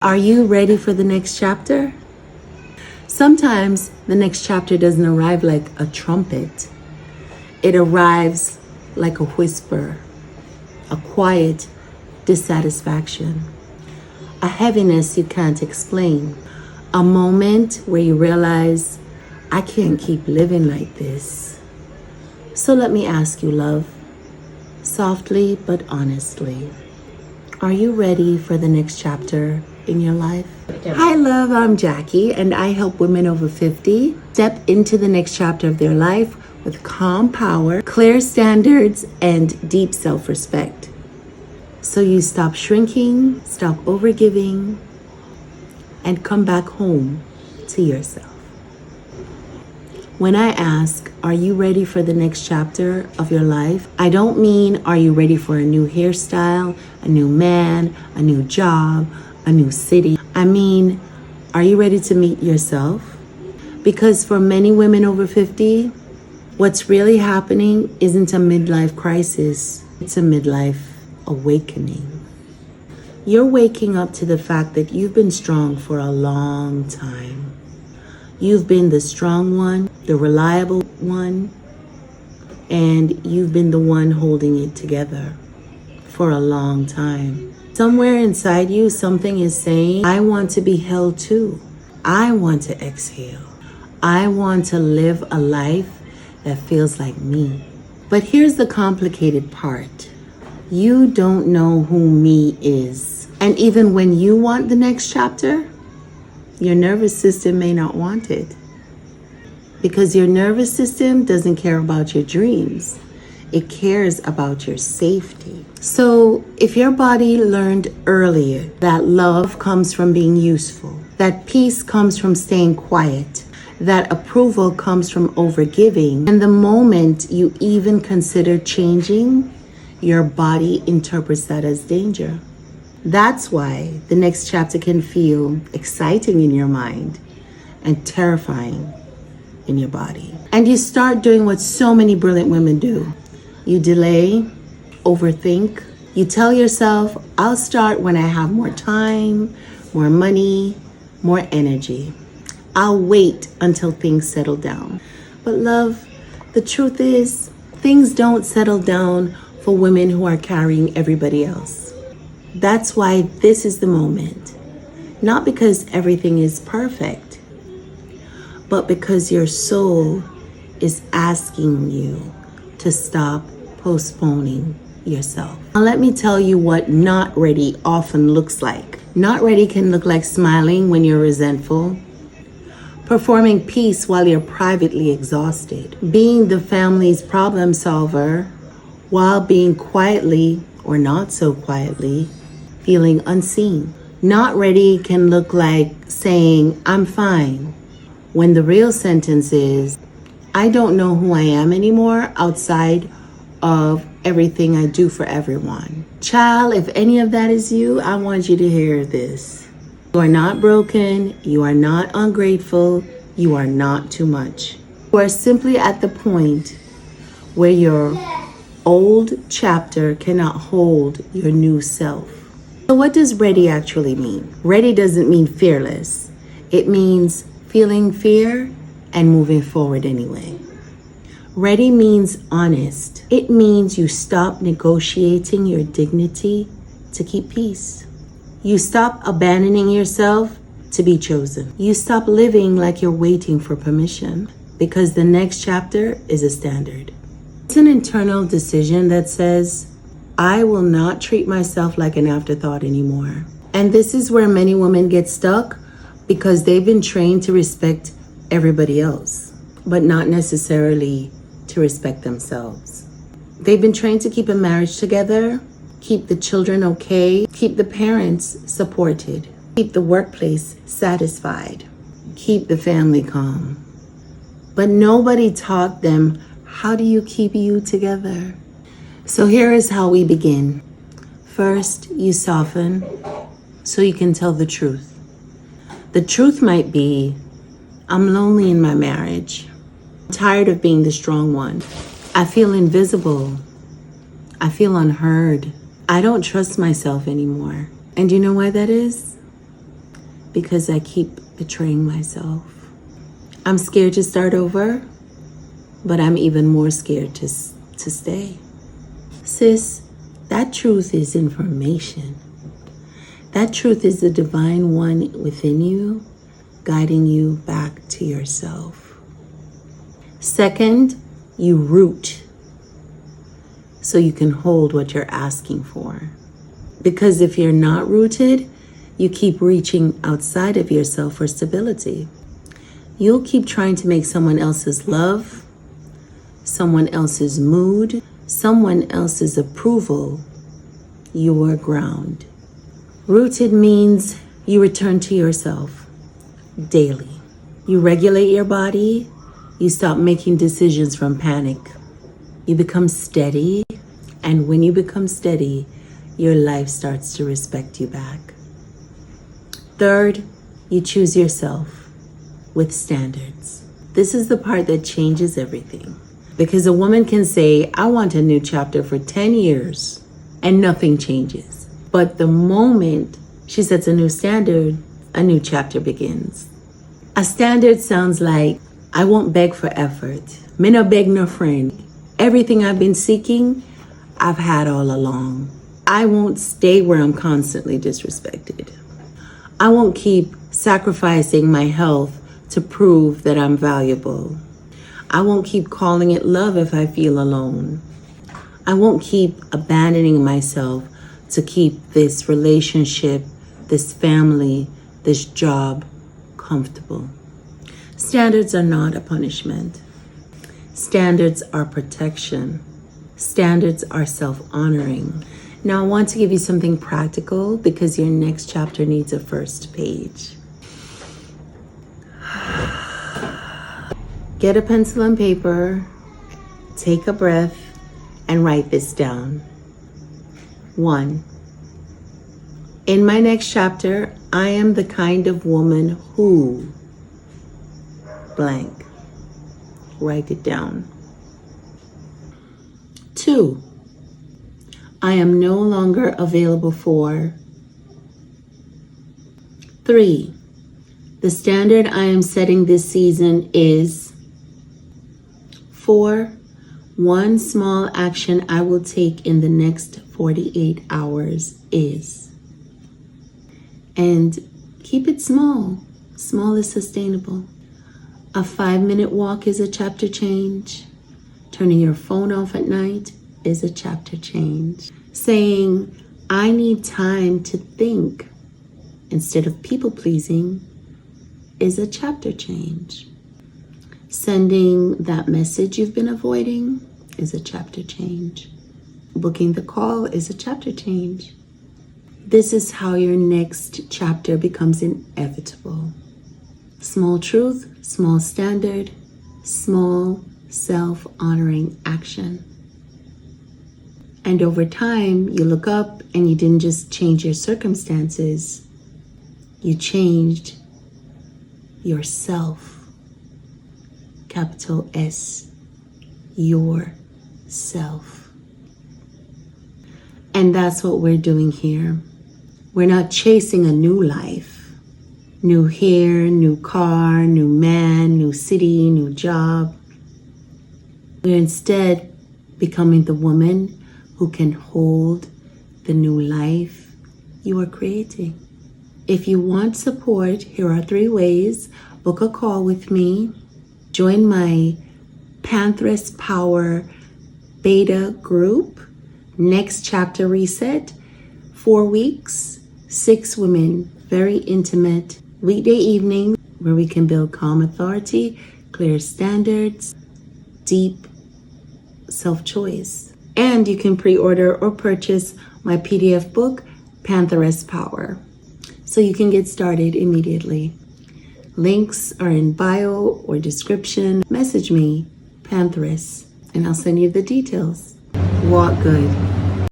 Are you ready for the next chapter? Sometimes the next chapter doesn't arrive like a trumpet. It arrives like a whisper, a quiet dissatisfaction, a heaviness you can't explain, a moment where you realize, I can't keep living like this. So let me ask you, love, softly but honestly, are you ready for the next chapter in your life? Hi, love, I'm Jackie, and I help women over 50 step into the next chapter of their life with calm power, clear standards, and deep self-respect. So you stop shrinking, stop overgiving, and come back home to yourself. When I ask, are you ready for the next chapter of your life? I don't mean, are you ready for a new hairstyle, a new man, a new job, a new city? I mean, are you ready to meet yourself? Because for many women over 50, what's really happening isn't a midlife crisis, it's a midlife awakening. You're waking up to the fact that you've been strong for a long time. You've been the strong one, the reliable one, and you've been the one holding it together for a long time. Somewhere inside you, something is saying, I want to be held too. I want to exhale. I want to live a life that feels like me. But here's the complicated part. You don't know who me is. And even when you want the next chapter, your nervous system may not want it. Because your nervous system doesn't care about your dreams. It cares about your safety. So if your body learned earlier that love comes from being useful, that peace comes from staying quiet, that approval comes from overgiving, and the moment you even consider changing, your body interprets that as danger. That's why the next chapter can feel exciting in your mind and terrifying in your body. And you start doing what so many brilliant women do. You delay, overthink. You tell yourself, I'll start when I have more time, more money, more energy. I'll wait until things settle down. But love, the truth is, things don't settle down for women who are carrying everybody else. That's why this is the moment. Not because everything is perfect, but because your soul is asking you to stop postponing yourself. Now let me tell you what not ready often looks like. Not ready can look like smiling when you're resentful, performing peace while you're privately exhausted, being the family's problem solver while being quietly or not so quietly feeling unseen. Not ready can look like saying, I'm fine, when the real sentence is, I don't know who I am anymore outside of everything I do for everyone. Child, if any of that is you, I want you to hear this. You are not broken. You are not ungrateful. You are not too much. You are simply at the point where your old chapter cannot hold your new self. So what does ready actually mean? Ready doesn't mean fearless. It means feeling fear and moving forward anyway. Ready means honest. It means you stop negotiating your dignity to keep peace. You stop abandoning yourself to be chosen. You stop living like you're waiting for permission because the next chapter is a standard. It's an internal decision that says, I will not treat myself like an afterthought anymore. And this is where many women get stuck because they've been trained to respect everybody else, but not necessarily to respect themselves. They've been trained to keep a marriage together, keep the children okay, keep the parents supported, keep the workplace satisfied, keep the family calm. But nobody taught them, how do you keep you together? So here is how we begin. First, you soften so you can tell the truth. The truth might be, I'm lonely in my marriage. I'm tired of being the strong one. I feel invisible. I feel unheard. I don't trust myself anymore. And you know why that is? because I keep betraying myself. I'm scared to start over, but I'm even more scared to stay. Sis, that truth is information. That truth is the divine one within you, guiding you back to yourself. Second, you root so you can hold what you're asking for. Because if you're not rooted, you keep reaching outside of yourself for stability. You'll keep trying to make someone else's love, someone else's mood, someone else's approval your ground. Rooted means you return to yourself daily. You regulate your body. You stop making decisions from panic. You become steady. And when you become steady, your life starts to respect you back. Third, you choose yourself with standards. This is the part that changes everything. Because a woman can say, I want a new chapter for 10 years, and nothing changes. But the moment she sets a new standard, a new chapter begins. A standard sounds like, I won't beg for effort. Me no beg no friend. Everything I've been seeking, I've had all along. I won't stay where I'm constantly disrespected. I won't keep sacrificing my health to prove that I'm valuable. I won't keep calling it love if I feel alone. I won't keep abandoning myself to keep this relationship, this family, this job comfortable. Standards are not a punishment. Standards are protection. Standards are self-honoring. Now I want to give you something practical because your next chapter needs a first page. Get a pencil and paper, take a breath, and write this down. 1. In my next chapter, I am the kind of woman who blank. Write it down. 2. I am no longer available for. 3. The standard I am setting this season is. 4. One small action I will take in the next 48 hours is. And keep it small. Small is sustainable. A 5-minute walk is a chapter change. Turning your phone off at night is a chapter change. Saying, I need time to think instead of people pleasing is a chapter change. Sending that message you've been avoiding is a chapter change. Booking the call is a chapter change. This is how your next chapter becomes inevitable. Small truth, small standard, small self-honoring action. And over time, you look up and you didn't just change your circumstances, you changed yourself. Capital S, yourself. And that's what we're doing here. We're not chasing a new life. New hair, new car, new man, new city, new job. We're instead becoming the woman who can hold the new life you are creating. If you want support, here are 3 ways. Book a call with me. Join my Pantheress Power beta group. Next chapter reset. 4 weeks, 6 women, very intimate weekday evening where we can build calm authority, clear standards, deep self-choice. And you can pre-order or purchase my PDF book, Pantheress Power, so you can get started immediately. Links are in bio or description. Message me, Pantheress, and I'll send you the details. Walk good.